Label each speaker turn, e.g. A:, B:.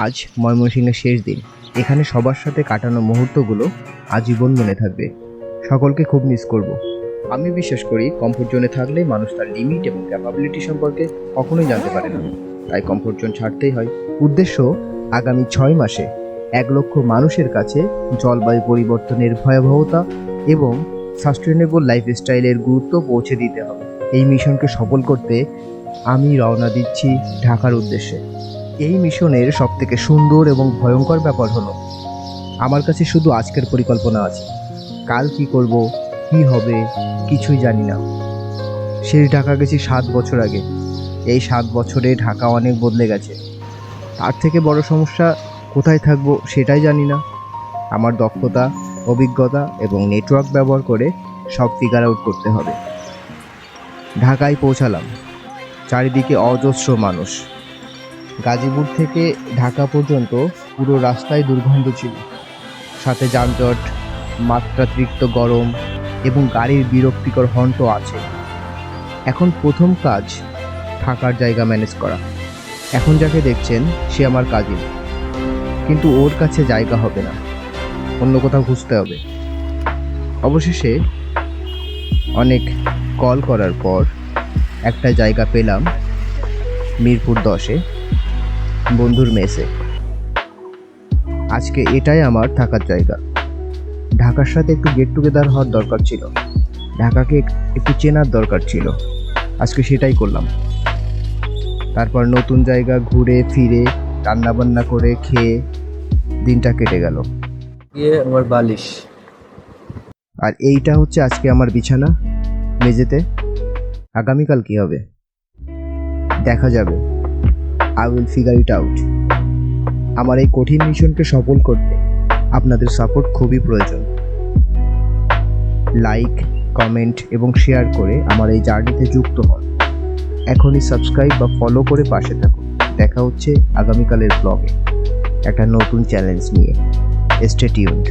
A: আজ ময়মনসিংহের শেষ দিন। এখানে সবার সাথে কাটানো মুহূর্তগুলো আজীবন মনে থাকবে। সকলকে খুব মিস করব। আমি বিশ্বাস করি কমফোর্ট জোনে থাকলে মানুষ তার লিমিট এবং ক্যাপাবিলিটি সম্পর্কে কখনোই জানতে পারে না, তাই কমফোর্ট জোন ছাড়তেই হয়। উদ্দেশ্য, আগামী 6 মাসে 1 লক্ষ মানুষের কাছে জলবায়ু পরিবর্তনের ভয়াবহতা এবং সাস্টেনেবল লাইফস্টাইলের গুরুত্ব পৌঁছে দিতে হবে। এই মিশনকে সফল করতে আমি রওনা দিচ্ছি ঢাকার উদ্দেশ্যে। এই মিশনের সবথেকে সুন্দর এবং ভয়ঙ্কর ব্যাপার হলো আমার কাছে শুধু আজকের পরিকল্পনা আছে। কাল কি করব, কি হবে, কিছুই জানি না। সেই ঢাকা গেছি 7 বছর আগে। এই 7 বছরে ঢাকা অনেক বদলে গেছে। তার থেকে বড় সমস্যা, কোথায় থাকবো সেটাই জানি না। আমার দক্ষতা, অভিজ্ঞতা এবং নেটওয়ার্ক ব্যবহার করে সব ফিগার আউট করতে হবে। ঢাকায় পৌঁছালাম। চারিদিকে অজস্র মানুষ। গাজীপুর থেকে ঢাকা পর্যন্ত পুরো রাস্তায় দুর্গন্ধ ছিল, সাথে যানজট, মাত্রাতিরিক্ত গরম এবং গাড়ির বিরক্তিকর হর্ন তো আছে। এখন প্রথম কাজ থাকার জায়গা ম্যানেজ করা। এখন যাকে দেখছেন সে আমার কাজিন, কিন্তু ওর কাছে জায়গা হবে না, অন্য কোথাও খুঁজতে হবে। অবশেষে অনেক কল করার পর একটা জায়গা পেলাম মিরপুর 10-এ, বন্ধুর মেসে। আজকে এটাই আমার থাকার জায়গা। ঢাকার সাথে একটু গেট টুগেদার হওয়ার দরকার ছিল, ঢাকাকে একটু চেনার দরকার ছিল। আজকে সেটাই করলাম। তারপর নতুন জায়গা ঘুরে ফিরে রান্নাবান্না করে খেয়ে দিনটা কেটে গেল।
B: আমার বালিশ।
A: আর এইটা হচ্ছে আজকে আমার বিছানা মেঝেতে। আগামীকাল কি হবে দেখা যাবে। I will figure it out. আমার এই কঠিন মিশনকে সফল করতে আপনাদের সাপোর্ট খুবই প্রয়োজন। লাইক, কমেন্ট এবং শেয়ার করে আমার এই জার্নিতে যুক্ত হন। এখনই সাবস্ক্রাইব বা ফলো করে পাশে থাকুন। দেখা হচ্ছে আগামীকালের ব্লগে একটা নতুন চ্যালেঞ্জ নিয়ে। Stay tuned.